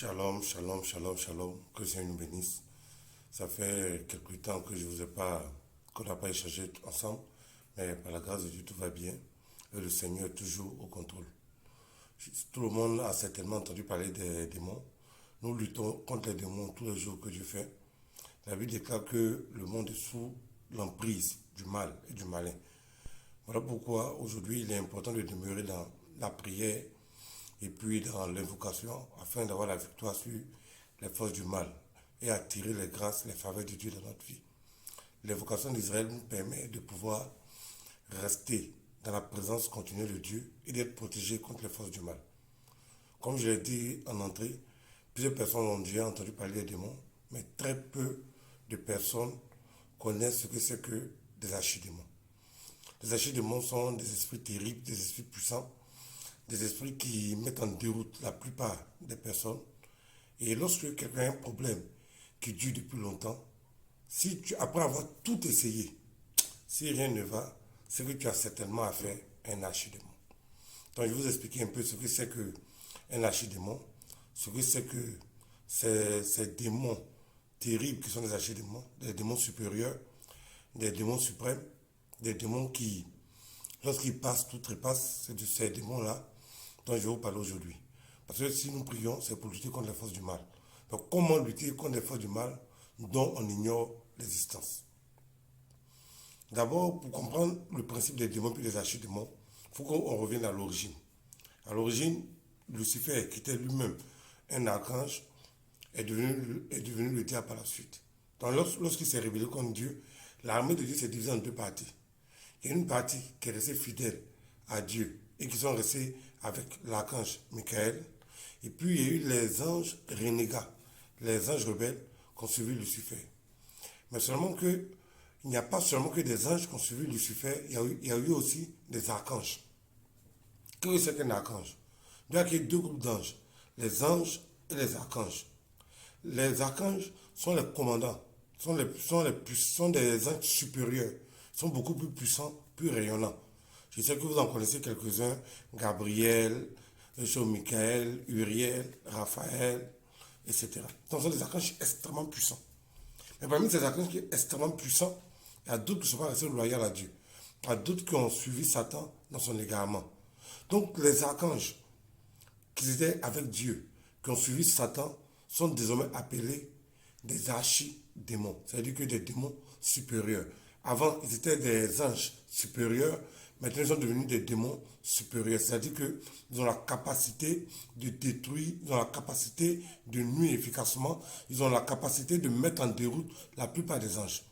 Shalom, shalom, shalom, shalom. Que le Seigneur nous bénisse. Ça fait quelque temps que je vous ai pas, qu'on n'a pas échangé ensemble, mais par la grâce de Dieu, tout va bien. Et le Seigneur est toujours au contrôle. Tout le monde a certainement entendu parler des démons. Nous luttons contre les démons tous les jours que Dieu fait. La Bible déclare que le monde est sous l'emprise du mal et du malin. Voilà pourquoi aujourd'hui il est important de demeurer dans la prière et puis dans l'invocation afin d'avoir la victoire sur les forces du mal et attirer les grâces, les faveurs de Dieu dans notre vie. L'invocation d'Israël nous permet de pouvoir rester dans la présence continue de Dieu et d'être protégé contre les forces du mal. Comme je l'ai dit en entrée, plusieurs personnes ont déjà entendu parler des démons, mais très peu de personnes connaissent ce que c'est que des archidémons. Les archidémons sont des esprits terribles, des esprits puissants, des esprits qui mettent en déroute la plupart des personnes. Et lorsque quelqu'un a un problème qui dure depuis longtemps, après avoir tout essayé, si rien ne va, c'est que tu as certainement affaire à un archidémon. Donc je vais vous expliquer un peu ce que c'est qu'un archidémon, ce que c'est que ces démons terribles qui sont des archidémons, des démons supérieurs, des démons suprêmes, des démons qui, lorsqu'ils passent, tout trépassent, c'est de ces démons-là dont je vais vous parler aujourd'hui. Parce que si nous prions, c'est pour lutter contre les forces du mal. Donc comment lutter contre les forces du mal dont on ignore l'existence? D'abord, pour comprendre le principe des démons et des archidémons, il faut qu'on revienne à l'origine. À l'origine, Lucifer, qui était lui-même un archange, est devenu le diable par la suite. Donc lorsqu'il s'est révélé contre Dieu, l'armée de Dieu s'est divisée en deux parties. Il y a une partie qui est restée fidèle à Dieu et qui sont restés avec l'archange Michael. Et puis il y a eu les anges renégats, les anges rebelles qui ont suivi Lucifer. Mais seulement que, il n'y a pas seulement que des anges qui ont suivi Lucifer, il y a eu aussi des archanges. Qu'est-ce que c'est qu'un archange? Il y a deux groupes d'anges, les anges et les archanges. Les archanges sont les commandants, sont des anges supérieurs, sont beaucoup plus puissants, plus rayonnants. Je sais que vous en connaissez quelques-uns, Gabriel, Michael, Uriel, Raphaël, etc. Donc ce sont des archanges extrêmement puissants. Mais parmi ces archanges qui sont extrêmement puissants, il y a d'autres qui ne sont pas restés loyaux à Dieu. Il y a d'autres qui ont suivi Satan dans son égarement. Donc les archanges qui étaient avec Dieu, qui ont suivi Satan, sont désormais appelés des archidémons, c'est-à-dire que des démons supérieurs. Avant, ils étaient des anges supérieurs, maintenant ils sont devenus des démons supérieurs, c'est-à-dire qu'ils ont la capacité de détruire, ils ont la capacité de nuire efficacement, ils ont la capacité de mettre en déroute la plupart des anges.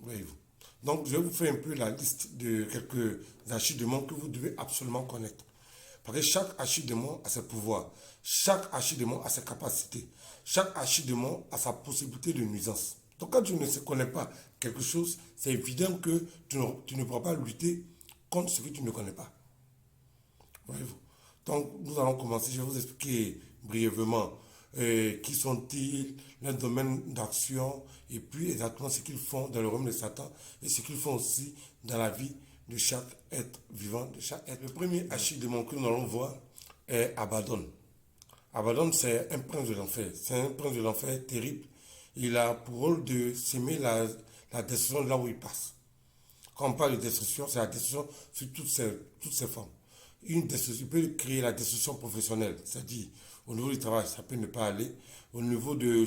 Voyez-vous. Donc, je vais vous faire un peu la liste de quelques archidémons que vous devez absolument connaître. Parce que chaque archidémon a ses pouvoirs, chaque archidémon a ses capacités, chaque archidémon a sa possibilité de nuisance. Donc quand tu ne connais pas quelque chose, c'est évident que tu ne pourras pas lutter contre ce que tu ne connais pas. Voyez-vous. Donc nous allons commencer, je vais vous expliquer brièvement qui sont-ils, leur domaine d'action, et puis exactement ce qu'ils font dans le royaume de Satan, et ce qu'ils font aussi dans la vie de chaque être vivant, de chaque être. Le premier archidémon que nous allons voir est Abaddon. Abaddon, c'est un prince de l'enfer. C'est un prince de l'enfer terrible. Il a pour rôle de s'aimer la destruction là où il passe. Quand on parle de destruction, c'est la destruction sur toutes ses formes. Il peut créer la destruction professionnelle, c'est-à-dire au niveau du travail, ça peut ne pas aller. Au niveau des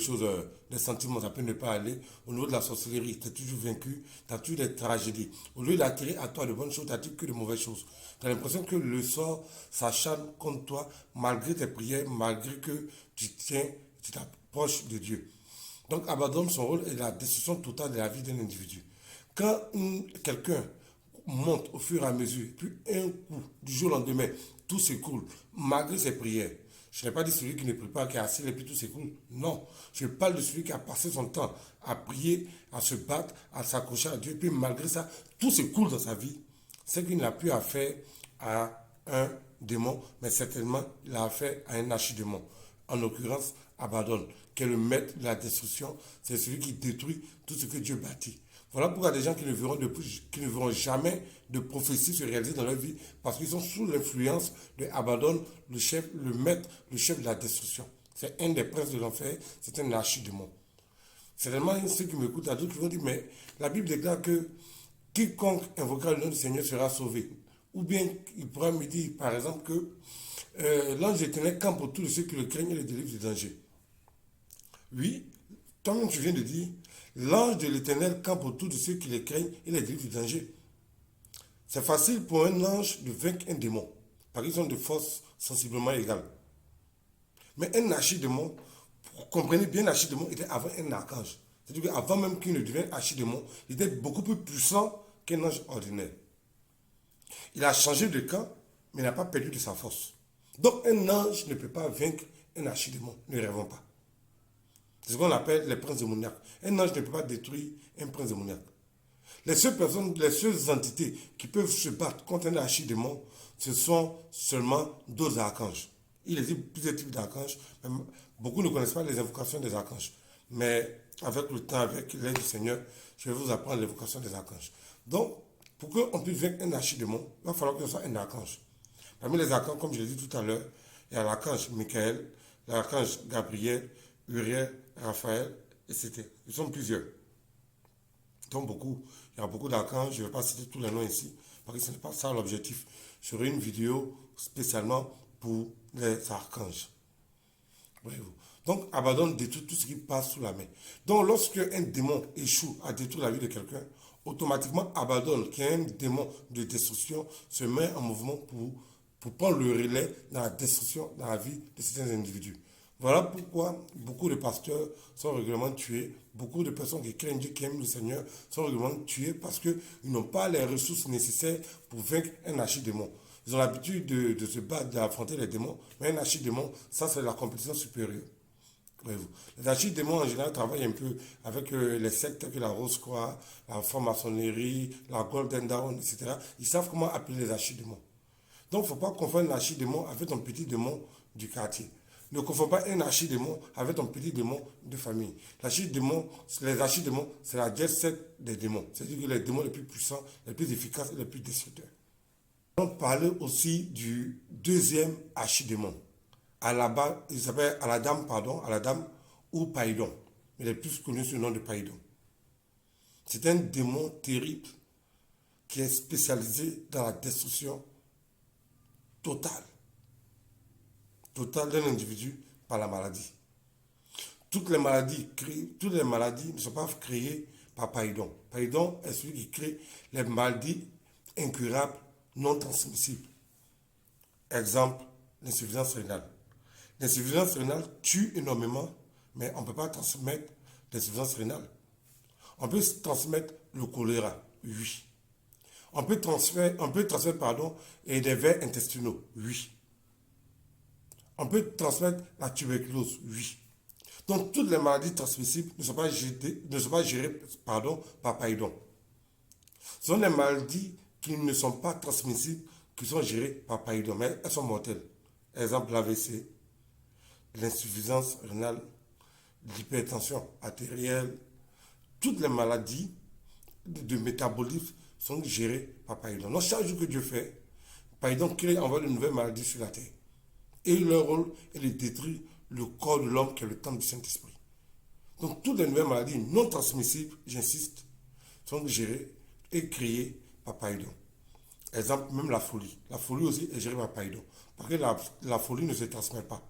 sentiments, ça peut ne pas aller. Au niveau de la sorcellerie, tu es toujours vaincu, tu as toujours des tragédies. Au lieu d'attirer à toi de bonnes choses, tu n'attires que de mauvaises choses. Tu as l'impression que le sort s'acharne contre toi, malgré tes prières, malgré que tu t'approches de Dieu. Donc, Abaddon, son rôle est la destruction totale de la vie d'un individu. Quand quelqu'un monte au fur et à mesure, puis un coup, du jour au lendemain, tout s'écoule, malgré ses prières. Je n'ai pas dit celui qui ne prie pas, qui est assis et puis tout s'écoule. Non, je parle de celui qui a passé son temps à prier, à se battre, à s'accrocher à Dieu, puis malgré ça, tout s'écoule dans sa vie. C'est qu'il n'a plus affaire à un démon, mais certainement il a affaire à un archidémon. En l'occurrence, Abaddon, qui est le maître de la destruction, c'est celui qui détruit tout ce que Dieu bâtit. Voilà pourquoi des gens qui ne verront jamais de prophétie se réaliser dans leur vie, parce qu'ils sont sous l'influence de Abaddon, le chef, le maître, le chef de la destruction. C'est un des princes de l'enfer, c'est un archidémon. Certainement, ceux qui m'écoutent, à d'autres qui vont dire, mais la Bible déclare que quiconque invoquera le nom du Seigneur sera sauvé. Ou bien, il pourra me dire, par exemple, que l'ange éternel campe autour de ceux qui le craignent et les délivre du danger. Oui, toi-même tu viens de dire, l'ange de l'éternel campe autour de ceux qui les craignent et les délivre du danger. C'est facile pour un ange de vaincre un démon, parce qu'ils ont des forces sensiblement égales. Mais un archidémon, comprenez bien, un archidémon était avant un archange. C'est-à-dire qu'avant même qu'il ne devienne archidémon, il était beaucoup plus puissant qu'un ange ordinaire. Il a changé de camp, mais n'a pas perdu de sa force. Donc un ange ne peut pas vaincre un archidémon, ne rêvons pas. C'est ce qu'on appelle les princes démoniaques. Un ange ne peut pas détruire un prince démoniaque. Les seules personnes, les seules entités qui peuvent se battre contre un archidémon, ce sont seulement d'autres archanges. Il existe plusieurs types d'archanges. Beaucoup ne connaissent pas les invocations des archanges. Mais avec le temps, avec l'aide du Seigneur, je vais vous apprendre l'invocation des archanges. Donc, pour qu'on puisse vaincre un archidémon, il va falloir que ce soit un archange. Parmi les archanges, comme je l'ai dit tout à l'heure, il y a l'archange Michael, l'archange Gabriel, Uriel, Raphaël, etc. Ils sont plusieurs. Donc il y a beaucoup d'archanges, je ne vais pas citer tous les noms ici, parce que ce n'est pas ça l'objectif. Je ferai une vidéo spécialement pour les archanges. Voyez-vous. Donc, abandonne, détruit tout ce qui passe sous la main. Donc, lorsque un démon échoue à détruire la vie de quelqu'un, automatiquement, abandonne, qui est un démon de destruction, se met en mouvement pour prendre le relais dans la destruction, dans la vie de certains individus. Voilà pourquoi beaucoup de pasteurs sont régulièrement tués, beaucoup de personnes qui craignent Dieu, qui aiment le Seigneur, sont régulièrement tués parce qu'ils n'ont pas les ressources nécessaires pour vaincre un archidémon. Ils ont l'habitude de se battre, d'affronter les démons, mais un archidémon, ça c'est la compétition supérieure. Voyez-vous. Les archidémons en général travaillent un peu avec les sectes telles que la Rose-Croix, la franc-maçonnerie, la Golden Dawn, etc. Ils savent comment appeler les archidémons. Donc il ne faut pas confondre un archidémon avec ton petit démon du quartier. Ne confonds pas un archidémon avec ton petit démon de famille. Les archidémons, c'est la jet set des démons. C'est-à-dire que les démons les plus puissants, les plus efficaces et les plus destructeurs. On va parler aussi du deuxième archidémon. Il s'appelle Aladam ou Païdon. Il est plus connu sous le nom de Païdon. C'est un démon terrible qui est spécialisé dans la destruction totale d'un individu par la maladie. Toutes les maladies ne sont pas créées par Païdon. Païdon est celui qui crée les maladies incurables, non transmissibles. Exemple, l'insuffisance rénale. L'insuffisance rénale tue énormément, mais on ne peut pas transmettre l'insuffisance rénale. On peut transmettre le choléra, oui. On peut transmettre et des vers intestinaux, oui. On peut transmettre la tuberculose, oui. Donc, toutes les maladies transmissibles ne sont pas gérées par Païdon. Ce sont les maladies qui ne sont pas transmissibles qui sont gérées par Païdon, mais elles sont mortelles. Exemple, l'AVC, l'insuffisance rénale, l'hypertension artérielle, toutes les maladies de métabolisme sont gérées par Païdon. Donc, chaque jour que Dieu fait, Païdon envoie de nouvelles maladies sur la terre. Et leur rôle est de détruire le corps de l'homme qui est le temple du Saint-Esprit. Donc, toutes les nouvelles maladies non transmissibles, j'insiste, sont gérées et créées par Païdon. Exemple, même la folie. La folie aussi est gérée par Païdon. Parce que la folie ne se transmet pas.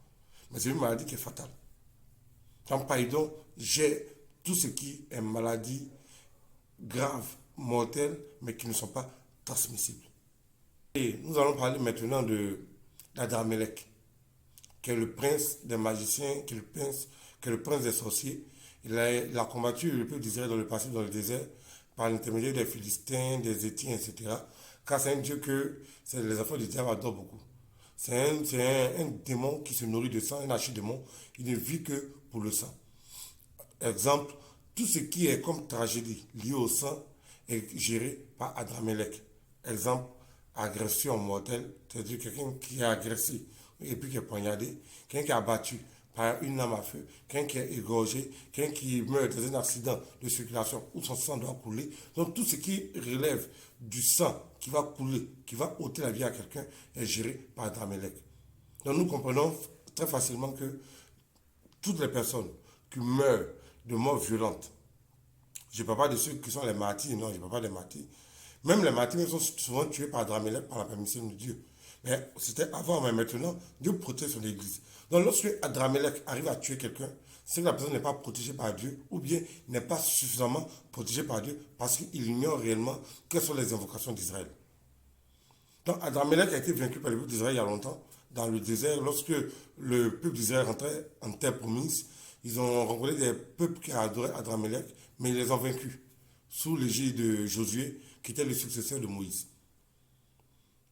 Mais c'est une maladie qui est fatale. Quand Païdon gère tout ce qui est maladie grave, mortelle, mais qui ne sont pas transmissibles. Et nous allons parler maintenant d'Adramelech, qui est le prince des magiciens, qui est le prince des sorciers. Il a combattu le peuple d'Israël dans le passé, dans le désert, par l'intermédiaire des Philistins, des Étiens, etc. Car c'est un dieu que les enfants du diable adorent beaucoup. C'est un démon qui se nourrit de sang, un archidémon. Il ne vit que pour le sang. Exemple, tout ce qui est comme tragédie liée au sang est géré par Adramelech. Exemple, agression mortelle, c'est-à-dire quelqu'un qui est agressé et puis qui est poignardé, quelqu'un qui est abattu par une lame à feu, quelqu'un qui est égorgé, quelqu'un qui meurt dans un accident de circulation où son sang doit couler. Donc tout ce qui relève du sang qui va couler, qui va ôter la vie à quelqu'un, est géré par Adramelech. Donc nous comprenons très facilement que toutes les personnes qui meurent de mort violente, je ne parle pas de ceux qui sont les martyrs, non, je ne parle pas des martyrs. Même les martyrs sont souvent tués par Adramelech, par la permission de Dieu. Mais c'était avant, mais maintenant, Dieu protège son église. Donc lorsque Adramelech arrive à tuer quelqu'un, c'est que la personne n'est pas protégée par Dieu ou bien n'est pas suffisamment protégée par Dieu parce qu'il ignore réellement quelles sont les invocations d'Israël. Donc Adramelech a été vaincu par le peuple d'Israël il y a longtemps, dans le désert, lorsque le peuple d'Israël rentrait en terre promise. Ils ont rencontré des peuples qui adoraient Adramelech, mais ils les ont vaincus sous l'égide de Josué, qui était le successeur de Moïse.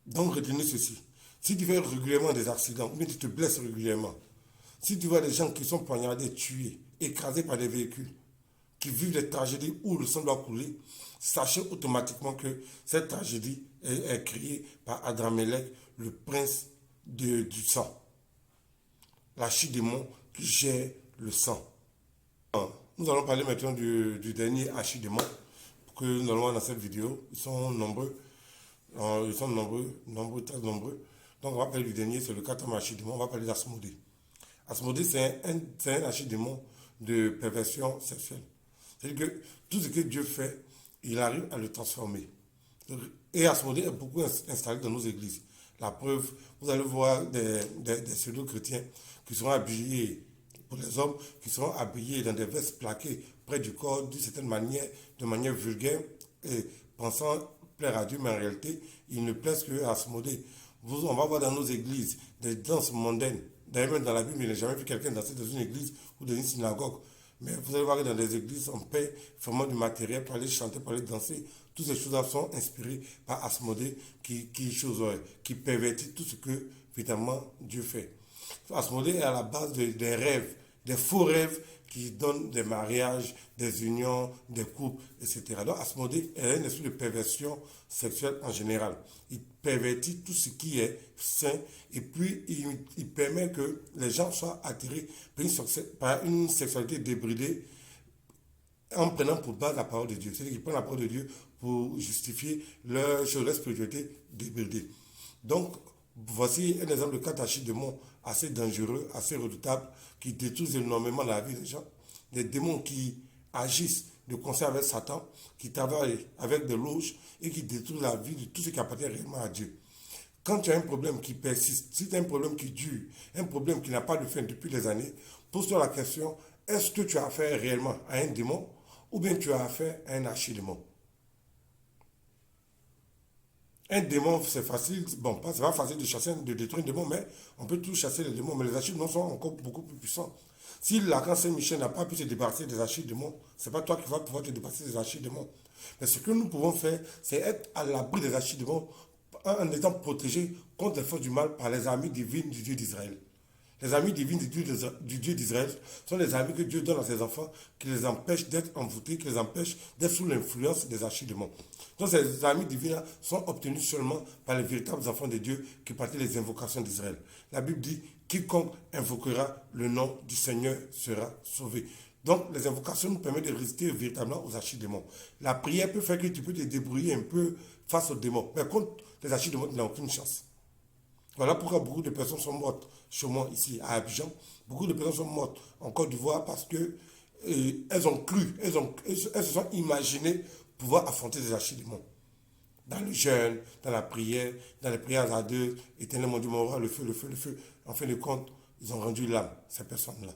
Donc retenez ceci. Si tu fais régulièrement des accidents, ou bien tu te blesses régulièrement, si tu vois des gens qui sont poignardés, tués, écrasés par des véhicules, qui vivent des tragédies où le sang doit couler, sachez automatiquement que cette tragédie est créée par Adramelech, le prince du sang. L'archidémon qui gère le sang. Nous allons parler maintenant du dernier archidémon que nous allons voir dans cette vidéo. Ils sont nombreux. Ils sont nombreux, très nombreux. Donc on va parler du dernier, c'est le quatrième archidémon. On va parler d'Asmodée. Asmodée, c'est un archidémon de perversion sexuelle. C'est-à-dire que tout ce que Dieu fait, il arrive à le transformer. Et Asmodée est beaucoup installé dans nos églises. La preuve, vous allez voir des pseudo-chrétiens qui seront habillés, pour les hommes, qui seront habillés dans des vestes plaquées près du corps d'une certaine manière, de manière vulgaire, et pensant plaire à Dieu, mais en réalité, ils ne plaisent qu'à Asmodée. On va voir dans nos églises des danses mondaines. D'ailleurs, même dans la Bible, il n'a jamais vu quelqu'un danser dans une église ou dans une synagogue. Mais vous allez voir que dans des églises, on paie vraiment du matériel pour aller chanter, pour aller danser. Toutes ces choses-là sont inspirées par Asmodée qui pervertit tout ce que, évidemment, Dieu fait. Asmodée est à la base des rêves, des faux rêves qui donnent des mariages, des unions, des couples, etc. Donc Asmodée est un esprit de perversion sexuelle en général. Il pervertit tout ce qui est sain et puis il permet que les gens soient attirés par une sexualité débridée en prenant pour base la parole de Dieu. C'est-à-dire qu'ils prennent la parole de Dieu pour justifier leur spiritualité débridée. Donc, voici un exemple de quatre archidémons assez dangereux, assez redoutables, qui détruisent énormément la vie des gens. Des démons qui agissent de concert avec Satan, qui travaillent avec des loges et qui détruisent la vie de tout ce qui appartient réellement à Dieu. Quand tu as un problème qui persiste, si tu as un problème qui dure, un problème qui n'a pas de fin depuis des années, pose-toi la question, est-ce que tu as affaire réellement à un démon ou bien tu as affaire à un archidémon? Un démon, c'est facile, bon, c'est pas facile de chasser, de détruire un démon, mais on peut tous chasser les démons, mais les archidémons sont encore beaucoup plus puissants. Si l'archange Saint-Michel n'a pas pu se débarrasser des archidémons, ce n'est pas toi qui vas pouvoir te débarrasser des archidémons. Mais ce que nous pouvons faire, c'est être à l'abri des archidémons en étant protégés contre les forces du mal par les armées divines du Dieu d'Israël. Les amis divines du Dieu d'Israël sont les amis que Dieu donne à ses enfants, qui les empêchent d'être envoûtés, qui les empêchent d'être sous l'influence des archidémons. Donc ces amis divins sont obtenus seulement par les véritables enfants de Dieu qui pratiquent les invocations d'Israël. La Bible dit, quiconque invoquera le nom du Seigneur sera sauvé. Donc les invocations nous permettent de résister véritablement aux archidémons. La prière peut faire que tu peux te débrouiller un peu face aux démons. Mais contre les archidémons, tu n'as aucune chance. Voilà pourquoi beaucoup de personnes sont mortes chez moi ici à Abidjan. Beaucoup de personnes sont mortes en Côte d'Ivoire parce que elles ont cru, elles se sont imaginées pouvoir affronter des archidémons. Dans le jeûne, dans la prière, dans les prières à deux, éternel mon Dieu, mon roi, le feu, le feu, le feu. En fin de compte, ils ont rendu l'âme, ces personnes-là.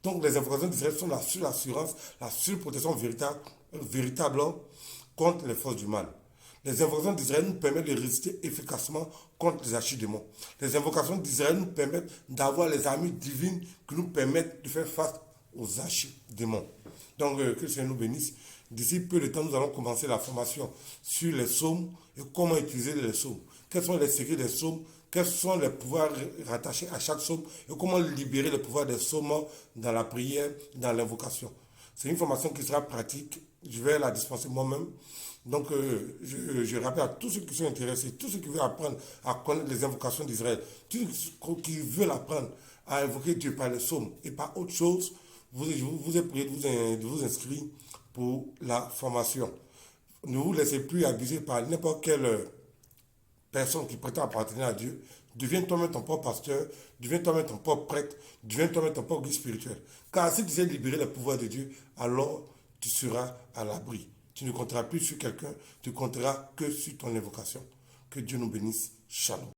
Donc les invocations d'Israël sont la seule assurance, la seule protection véritable contre les forces du mal. Les invocations d'Israël nous permettent de résister efficacement contre les archidémons. Les invocations d'Israël nous permettent d'avoir les armées divines qui nous permettent de faire face aux archidémons. Donc, que le Seigneur nous bénisse. D'ici peu de temps, nous allons commencer la formation sur les psaumes et comment utiliser les psaumes. Quels sont les secrets des psaumes, quels sont les pouvoirs rattachés à chaque psaume et comment libérer le pouvoir des psaumes dans la prière, dans l'invocation. C'est une formation qui sera pratique. Je vais la dispenser moi-même. Donc, je rappelle à tous ceux qui sont intéressés, tous ceux qui veulent apprendre à connaître les invocations d'Israël, tous ceux qui veulent apprendre à invoquer Dieu par les psaumes et par autre chose, je vous ai prié de vous inscrire pour la formation. Ne vous laissez plus abuser par n'importe quelle personne qui prétend appartenir à Dieu. Deviens toi-même ton propre pasteur, deviens toi-même ton propre prêtre, deviens toi-même ton propre guide spirituel. Car si tu sais libérer le pouvoir de Dieu, alors tu seras à l'abri. Tu ne compteras plus sur quelqu'un, tu compteras que sur ton invocation. Que Dieu nous bénisse. Shalom.